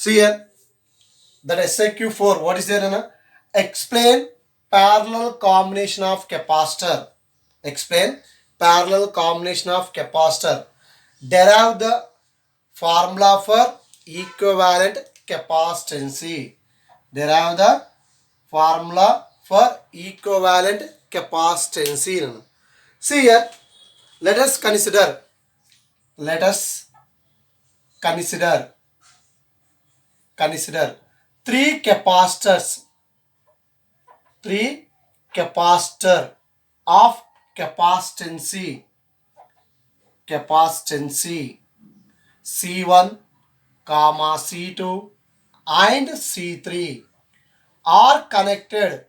See here, that SAQ4, what is there? Explain parallel combination of capacitor. Explain parallel combination of capacitor. Derive the formula for equivalent capacitance. Derive the formula for equivalent capacitance. See here, let us consider three capacitors, three capacitor of capacitance C1, C2 and C3 are connected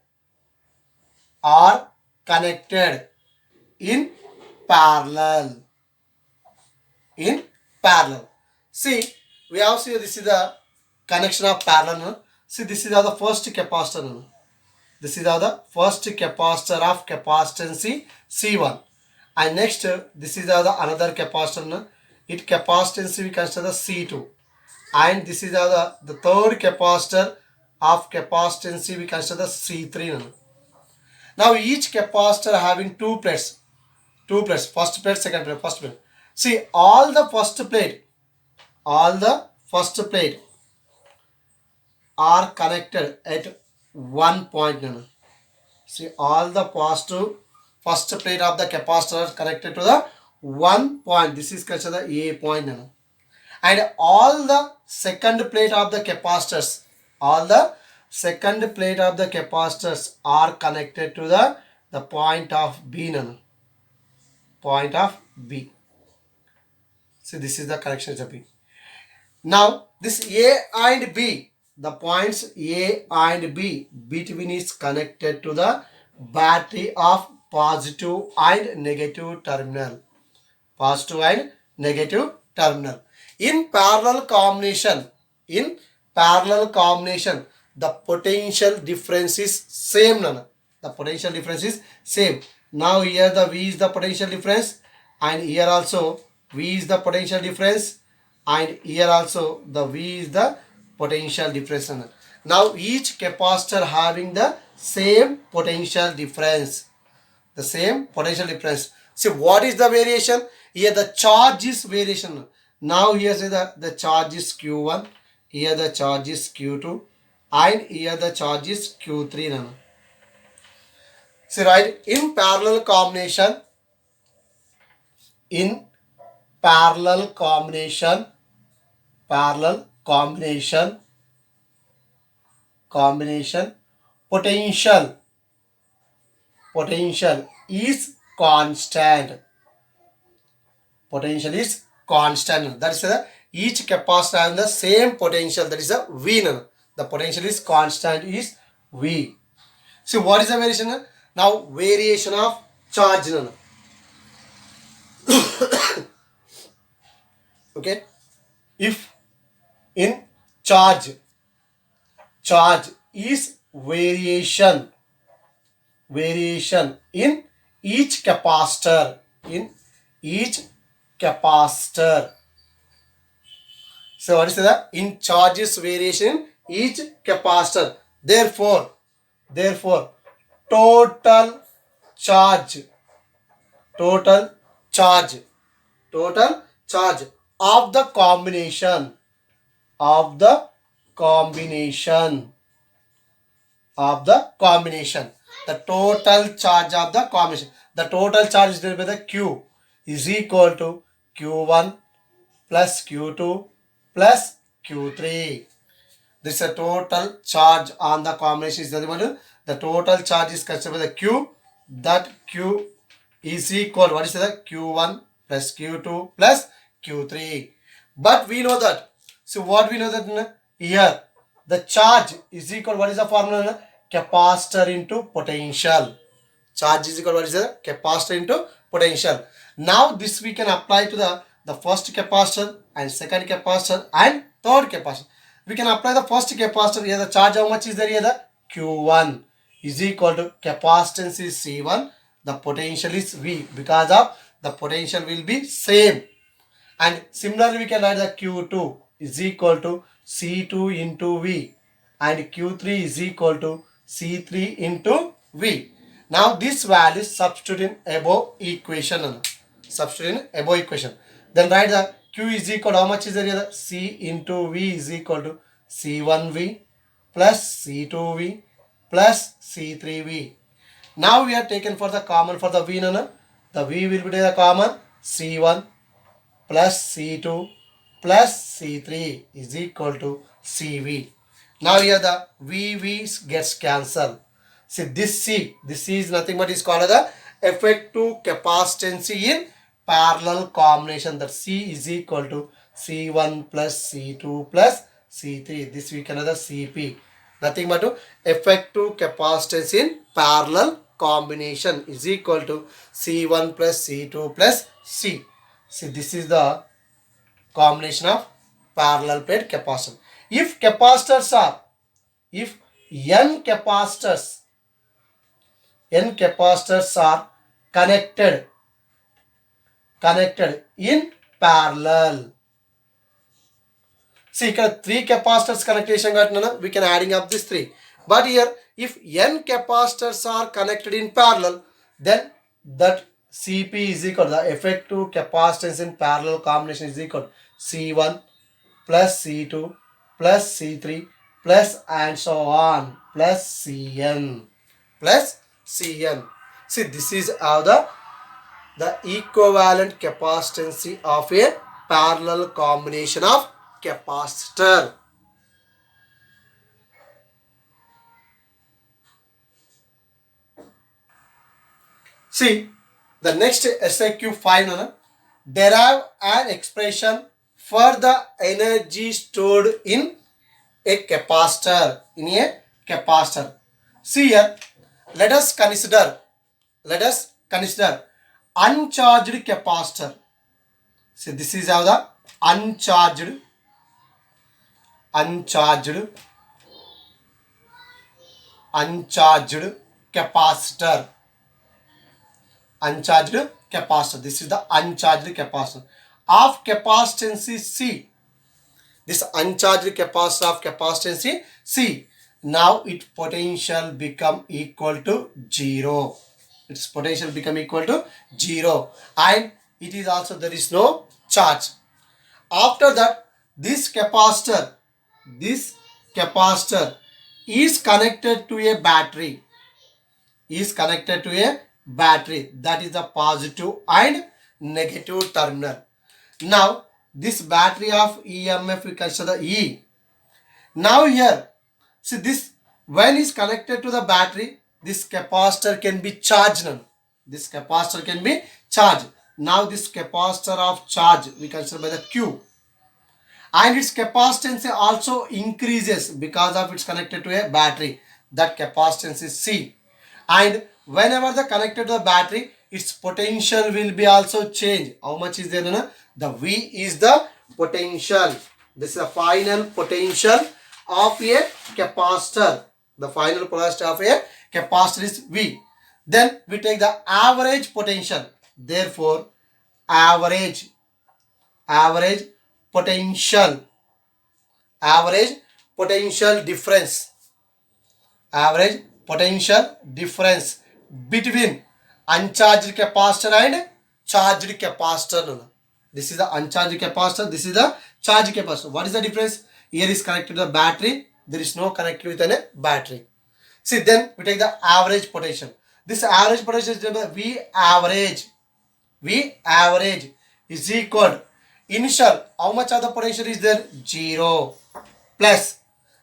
in parallel. See, we have seen this is the connection of parallel. See, this is the first capacitor. This is the first capacitor of capacitance C1. And next, this is the another capacitor. It capacitance we consider C2. And this is the third capacitor of capacitance we consider C3. Now each capacitor having two plates. First plate, second plate, first plate. See, all the first plate are connected at one point. See, all the positive first plate of the capacitor are connected to the one point. This is considered A point. And all the second plate of the capacitors, are connected to the point of B. Point of B. See, this is the connection of B. Now, this A and B, the points A and B between is connected to the battery of positive and negative terminal. In parallel combination, the potential difference is same. Now here the V is the potential difference, and here also V is the potential difference, and here also the V is the potential difference. Now each capacitor having the same potential difference. See, what is the variation? Here the charge is variation. Now here say the charge is Q1, here the charge is Q2, and here the charge is Q3. See, right, in parallel combination, potential is constant. That is each capacitor having the same potential, that is a V. The potential is constant, is V. See, what is the variation? Now variation of charge. Okay, if in charge is variation in each capacitor. So what is that? In charges variation in each capacitor. Therefore total charge of the combination the total charge of the combination, the total charge is divided by the Q is equal to Q1 plus Q2 plus Q3. This is a total charge on the combination is the total charge is considered by the Q. That Q is equal, what is that? Q1 plus Q2 plus Q3. But we know that, so what we know that here the charge is equal, what is the formula? Capacitor into potential. Charge is equal, what is the capacitor into potential. Now this we can apply to the first capacitor and second capacitor and third capacitor. We can apply the first capacitor. Here the charge, how much is there? Here the Q1 is equal to capacitance is C1, the potential is V, because of the potential will be same. And similarly we can write the Q2 is equal to C2 into V and Q3 is equal to C3 into V. Now this value substitute in above equation. Substitute in above equation. Then write the Q is equal to how much is there here? C into V is equal to C1V plus C2V plus C3V. Now we are taken for the common for the V. The V will be the common C1 plus C2 plus C3 is equal to CV. Now here the VV gets cancelled. See this C is nothing but is called the effective capacitance in parallel combination. That C is equal to C1 plus C2 plus C3. This we can have the CP. Nothing but to effective capacitance in parallel combination is equal to C1 plus C2 plus C. See this is the combination of parallel plate capacitor. If capacitors are, if n capacitors are connected in parallel. See, here 3 capacitors connection got we can adding up this 3. But here, if n capacitors are connected in parallel, then that Cp is equal to the effective capacitance in parallel combination is equal to C1 plus C2 plus C3 plus and so on plus Cn plus Cn. See, this is how the equivalent capacitance of a parallel combination of capacitor. See, the next SIQ 5 derive an expression for the energy stored in a capacitor. See here, let us consider uncharged capacitor. See, this is how the uncharged capacitor. Uncharged capacitor. This is the uncharged capacitor of capacitance C. This uncharged capacitor of capacitance C. Now its potential become equal to 0. Its potential become equal to 0, and it is also there is no charge. After that, this capacitor is connected to a battery. That is the positive and negative terminal. Now this battery of EMF we consider E. Now here, see this, when is connected to the battery, this capacitor can be charged. Now this capacitor of charge we consider by the Q, and its capacitance also increases because of it's connected to a battery. That capacitance is C, and whenever the connected to the battery, its potential will be also changed. How much is there? The V is the potential. This is the final potential of a capacitor. The final potential of a capacitor is V. Then we take the average potential. Therefore, average potential difference. Average potential difference between uncharged capacitor and charged capacitor. This is the uncharged capacitor. This is the charged capacitor. What is the difference? Here is connected to the battery. There is no connectivity with a battery. See, then we take the average potential. This average potential is V average is equal initial. How much of the potential is there? 0 plus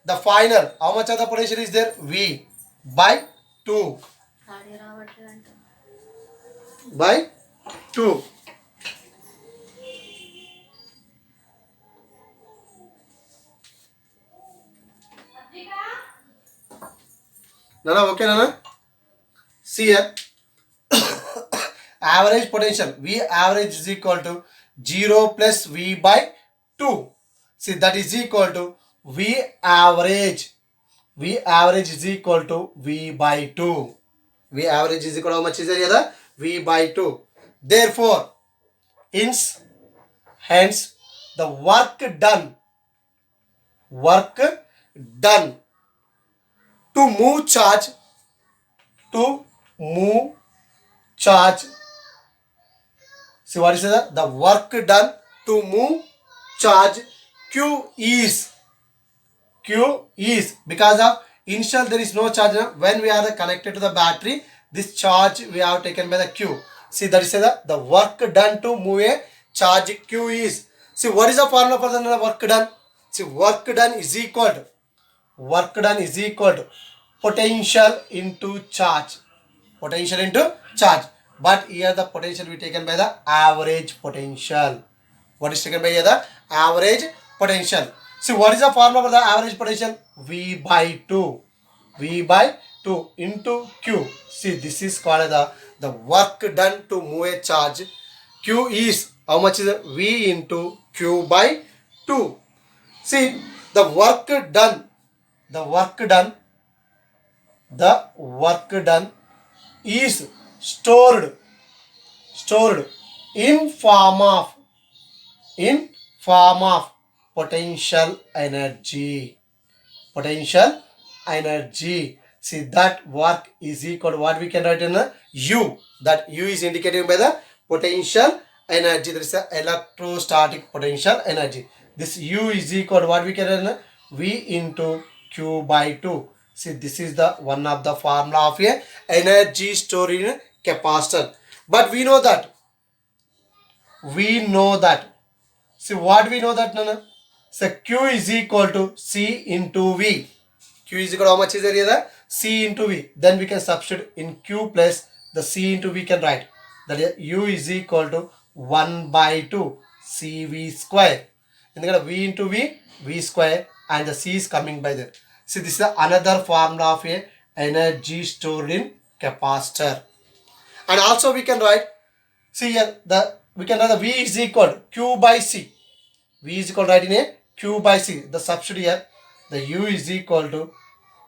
the final. How much of the potential is there? V by 2. By 2. Nana, okay, Nana? See here. Average potential V average is equal to 0 plus V by 2. See, that is equal to V average. V average is equal to V by 2. V average is equal to how much is there? V by 2. Therefore, hence the work done work done. To move charge, to move charge. See what is that? The work done to move charge Q is because of initial there is no charge. When we are connected to the battery, this charge we have taken by the Q. See that is the work done to move a charge Q is. See what is the formula for the work done? See work done is equal to potential into charge. Potential into charge. But here the potential we taken by the average potential. What is taken by here? The average potential. See what is the formula for the average potential? V by 2. V by 2 into Q. See this is called the work done to move a charge. Q is how much is it? V into Q by 2. See the work done is stored in form of potential energy. See that work is equal to what we can write in a U. That U is indicated by the potential energy. There is a electrostatic potential energy. This U is equal to what we can write in a V into Q by 2. See this is the one of the formula of a energy stored in capacitor. But we know that. See what we know that, Nana? So Q is equal to C into V. Q is equal to how much is there? C into V. Then we can substitute in Q plus the C into V can write. That is U is equal to 1 by 2 CV square. And then V into V square, and the C is coming by there. See this is another formula of a energy stored in capacitor. And also we can write, see here we can write the V is equal to Q by C. V is equal to write in a Q by C. The substitute here, the U is equal to,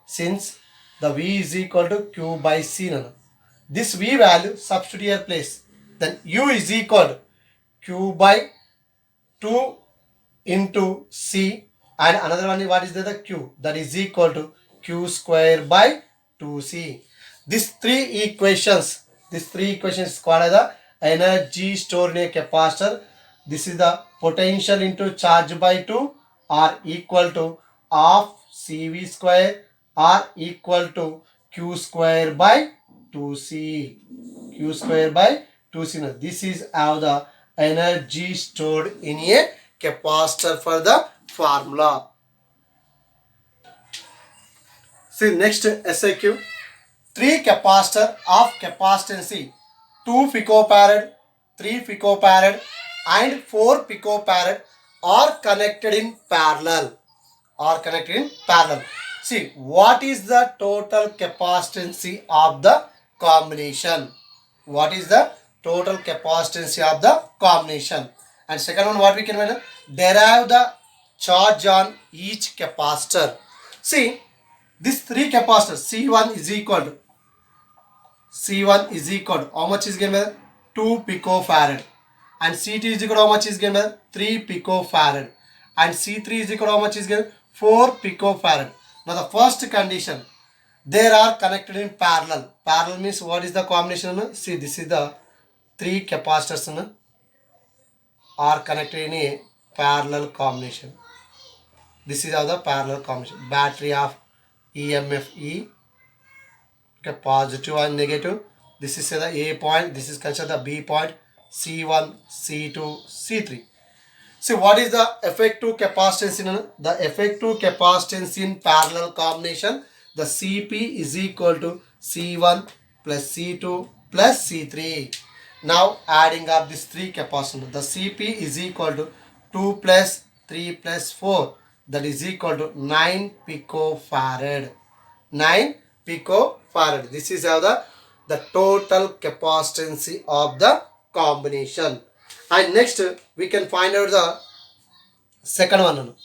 since the V is equal to Q by C. This V value substitute here place. Then U is equal to Q by 2 into C, and another one is what is there? The Q, that is equal to Q square by 2C. These three equations is called as the energy stored in a capacitor. This is the potential into charge by 2 are equal to half CV square are equal to Q square by 2C. Q square by 2C. Now, this is how the energy stored in a capacitor for the formula. See next SIQ. 3 capacitor of capacitance 2 picofarad, 3 picofarad and 4 picofarad are connected in parallel. See what is the total capacitance of the combination? What is the total capacitance of the combination? And second one, what we can do? Derive the charge on each capacitor. See this 3 capacitors, C1 is equal to how much is given? 2 picofarad. And C2 is equal to how much is given? 3 picofarad. And C3 is equal to how much is given? 4 picofarad. Now the first condition, they are connected in parallel. Parallel means what is the combination? See this is the 3 capacitors are connected in a parallel combination. This is how the parallel combination. Battery of EMF E. Okay, positive and negative. This is the A point. This is considered the B point. C1, C2, C3. See what is the effective capacitance in the effective capacitance in parallel combination? The CP is equal to C1 plus C2 plus C3. Now adding up these 3 capacitors, the CP is equal to 2 plus 3 plus 4, that is equal to 9 picofarad. 9 picofarad. This is how the total capacitance of the combination. And next we can find out the second one.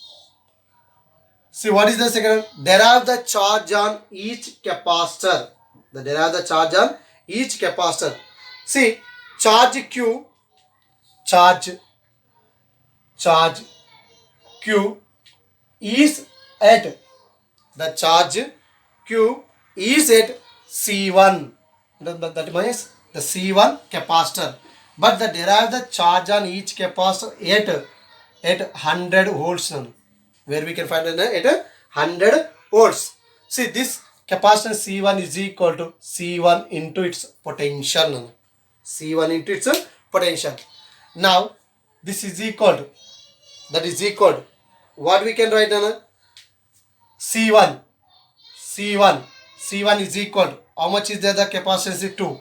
See what is the second one? Derive the charge on each capacitor. Derive the charge on each capacitor. See charge Q is at the charge Q is at C1. That means the C1 capacitor. But the derive the charge on each capacitor at 100 volts. Where we can find it at 100 volts. See, this capacitance C1 is equal to C1 into its potential. C1 into its potential. Now, this is equal to, that is equal to, what we can write down? C1. C1 is equal to, how much is there? The capacitance is 2.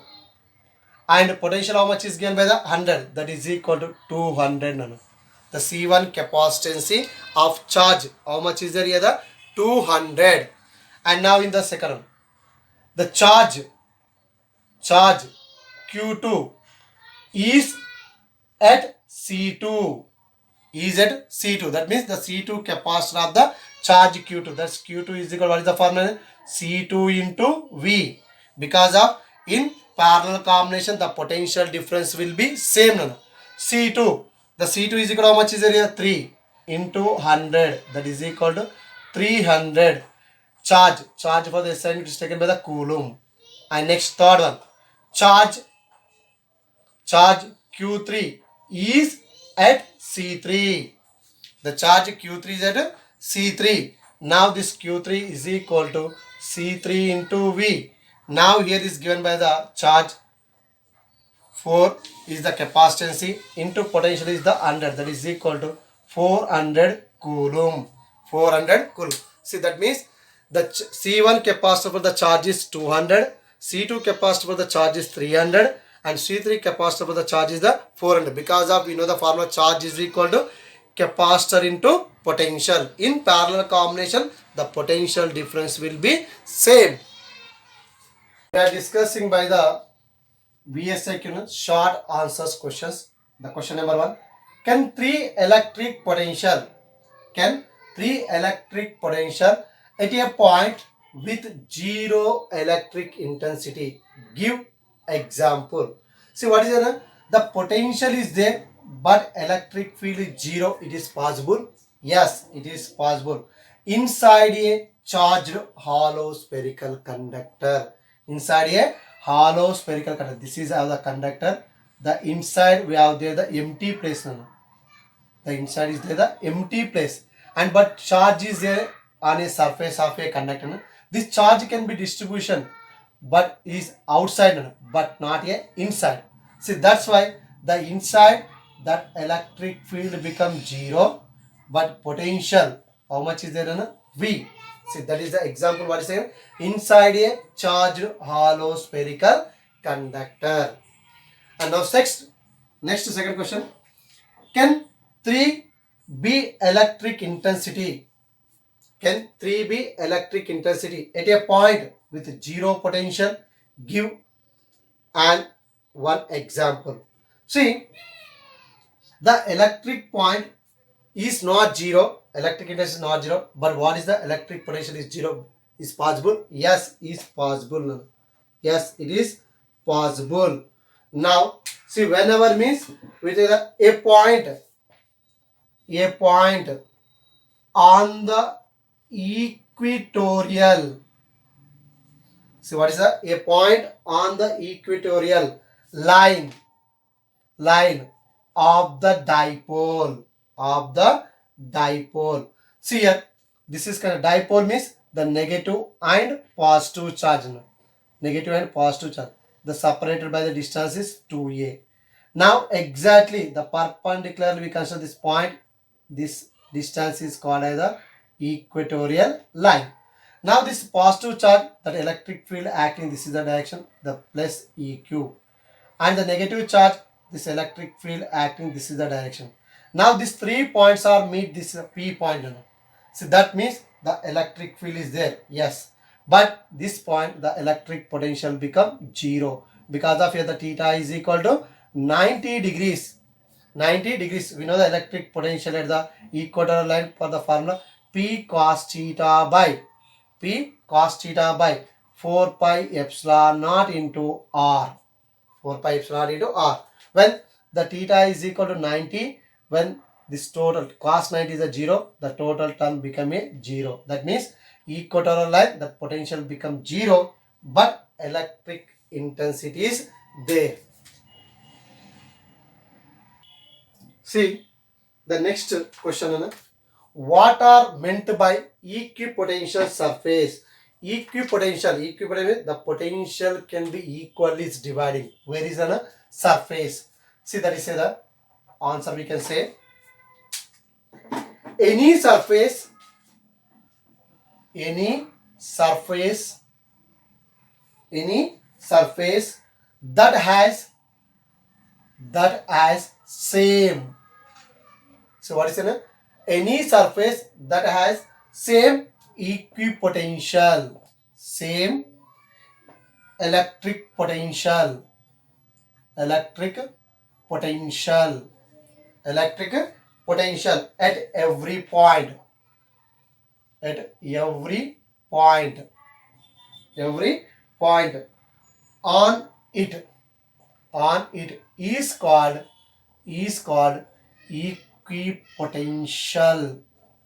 And potential how much is given by the 100? That is equal to 200 nano. The C1 capacitance of charge, how much is there here? The 200. And now in the second one, the charge Q2 is at C2. Is at C2. That means the C2 capacitor of the charge Q2. That's Q2 is equal to, what is the formula? C2 into V. Because of in parallel combination, the potential difference will be same. C2. The C2 is equal to how much is there here? 3 into 100. That is equal to 300. Charge for the SI unit is taken by the coulomb. And next third one. Charge Q3 is at C3. The charge Q3 is at C3. Now this Q3 is equal to C3 into V. Now here is given by the charge 4 is the capacitance into potential is the 100. That is equal to 400 coulomb. 400 coulomb. See, that means the C1 capacitor for the charge is 200. C2 capacitor for the charge is 300. And C3 capacitor for the charge is the 400. Because of, we know the formula, charge is equal to capacitor into potential. In parallel combination, the potential difference will be same. We are discussing by the VSIQ short answers questions. The question number 1. Can three electric potential at a point with zero electric intensity? Give example. See, what is it? The potential is there, but electric field is zero. It is possible? Yes, it is possible. Inside a charged hollow spherical conductor. Inside a hollow spherical conductor. This is the conductor. The inside we have there the empty place. The inside is there the empty place. And but charge is there on a surface of a conductor. This charge can be distribution, but is outside, but not a inside. See, that's why the inside that electric field becomes zero, but potential how much is there? V. See, that is the example. What is saying? Inside a charged hollow spherical conductor. And now next second question. Can 3 be electric intensity? Can 3 be electric intensity at a point with zero potential? Give and one example. See, the electric point is not zero. Electric intensity is not zero. But what is the electric potential is zero? Is possible? Yes, is possible. Yes, it is possible. Now, see, whenever means with a point on the equatorial. See, what is that? A point on the equatorial line of the dipole. See here, this is kind of dipole means the negative and positive charge. Negative and positive charge. The separated by the distance is 2a. Now exactly the perpendicular we consider this point. This distance is called as the equatorial line. Now this positive charge, that electric field acting, this is the direction, the plus EQ. And the negative charge, this electric field acting, this is the direction. Now these 3 points are meet this P point. So that means the electric field is there. Yes. But this point, the electric potential become 0. Because of here the theta is equal to 90 degrees. 90 degrees. We know the electric potential at the equatorial line for the formula P cos theta by 4 pi epsilon naught into R. 4 pi epsilon naught into R. When the theta is equal to 90, when this total cos 90 is a 0, the total term become a 0. That means equatorial line, the potential become 0, but electric intensity is there. See the next question. What are meant by equipotential surface? Equipotential, the potential can be equally dividing. Where is the surface? See, that is the answer. We can say any surface, any surface, any surface that has same. So what is it? Any surface that has same equipotential, same electric potential, electric potential, electric potential at every point, at every point, every point on it, on it is called equipotential,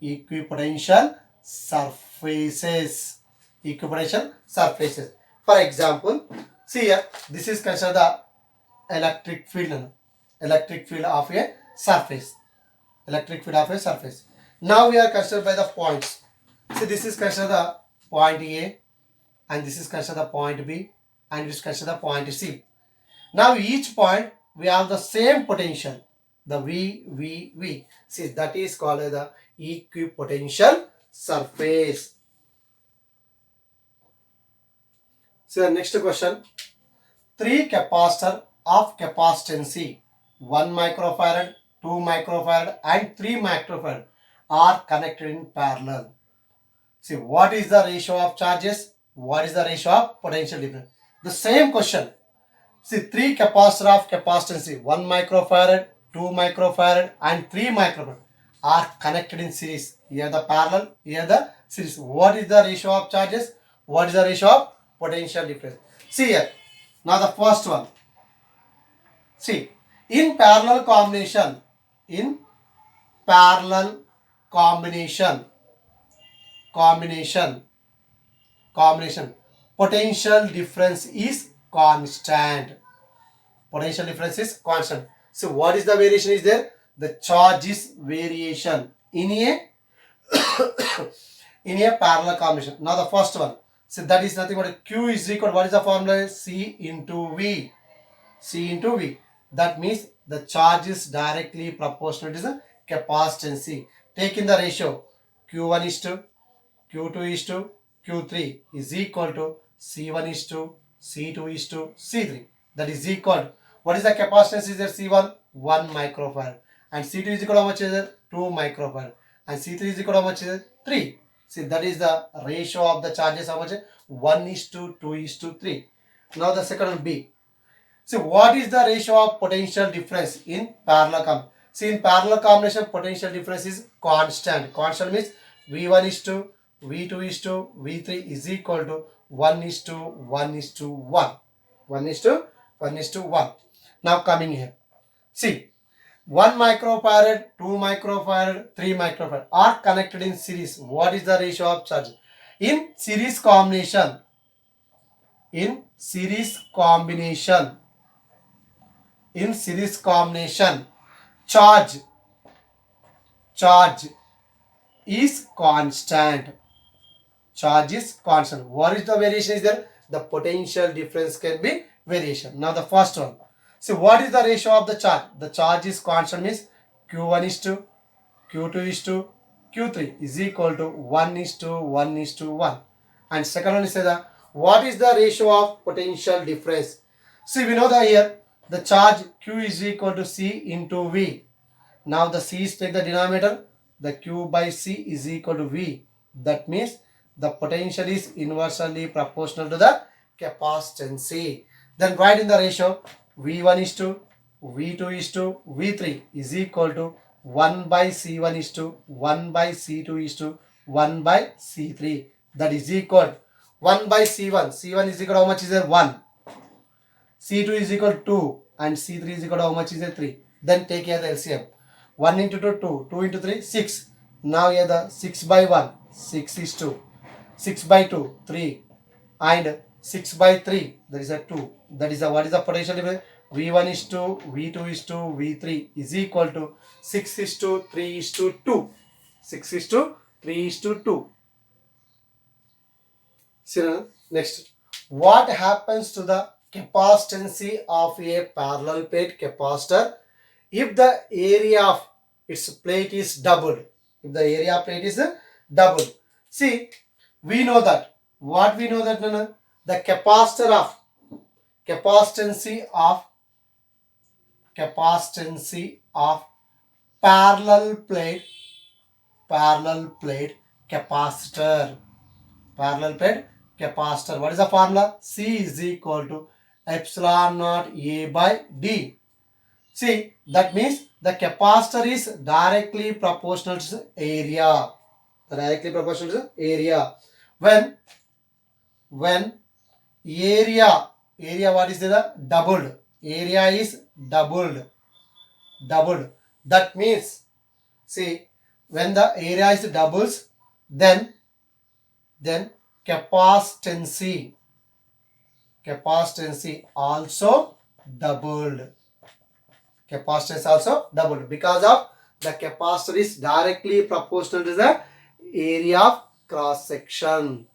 equipotential surfaces, equipotential surfaces. For example, see here, this is considered the electric field, electric field of a surface, electric field of a surface. Now we are considered by the points. See, this is considered the point A, and this is considered the point B, and this is considered the point C. Now each point we have the same potential, the V. See, that is called the equipotential surface. See the next question. 3 capacitor of capacitance 1 microfarad, 2 microfarad and 3 microfarad are connected in parallel. See, what is the ratio of charges? What is the ratio of potential difference? The same question. See, 3 capacitor of capacitance 1 microfarad, 2 microfarad and 3 microfarad are connected in series. Here the parallel, here the series. What is the ratio of charges? What is the ratio of potential difference? See here. Now the first one. See, in parallel combination, potential difference is constant. Potential difference is constant. So what is the variation is there? The charge is variation in a in a parallel combination. Now the first one. So that is nothing but Q is equal. What is the formula? C into V. C into V. That means the charge is directly proportional to the capacitance. Taking the ratio Q1 is to Q2 is to Q3 is equal to C1 is to C2 is to C3. That is equal to, what is the capacitance is there? C1 1 microfarad and C2 is equal to how much is there? 2 microfarad and C3 is equal to how much is there? 3. See, that is the ratio of the charges. How much? 1 is to 2 is to 3. Now the second one B. See, what is the ratio of potential difference in parallel combination? See, in parallel combination, potential difference is constant. Constant means V1 is to V2 is to V3 is equal to 1 is to 1 is to 1. 1 is to 1 is to 1. Now coming here. See, 1 microfarad, 2 microfarad, 3 microfarad are connected in series. What is the ratio of charge? In series combination, charge is constant. Charge is constant. What is the variation is there? The potential difference can be variation. Now the first one. So what is the ratio of the charge? The charge is constant means Q1 is to Q2 is to Q3 is equal to 1 is to 1 is to 1. And second one is the what is the ratio of potential difference? See, we know that here the charge Q is equal to C into V. Now the C is take the denominator. The Q by C is equal to V. That means the potential is inversely proportional to the capacitance. Then write in the ratio V1 is to V2 is to V3 is equal to 1 by C1 is to 1 by C2 is to 1 by C3. That is equal 1 by C1. C1 is equal to how much is there? 1. C2 is equal to 2 and C3 is equal to how much is there? 3. Then take here the LCM. 1 into 2, 2. 2 into 3, 6. Now here the 6 by 1, 6 is 2. 6 by 2, 3. And 6 by 3, that is a 2. That is a, what is the potential difference? V1 is 2, V2 is 2, V3 is equal to 6 is to 3 is to 2. 6 is to 3 is to 2. See, next. What happens to the capacitance of a parallel plate capacitor if the area of its plate is doubled? If the area of plate is doubled. See, we know that. What we know that? No, the capacitance of parallel plate capacitor. Parallel plate capacitor. What is the formula? C is equal to epsilon naught A by D. See, that means the capacitor is directly proportional to area. Directly proportional to area. When area what is the doubled? Area is doubled. That means, see, when the area is doubles, then capacitance also doubled. Capacitance also doubled because of the capacitor is directly proportional to the area of cross section.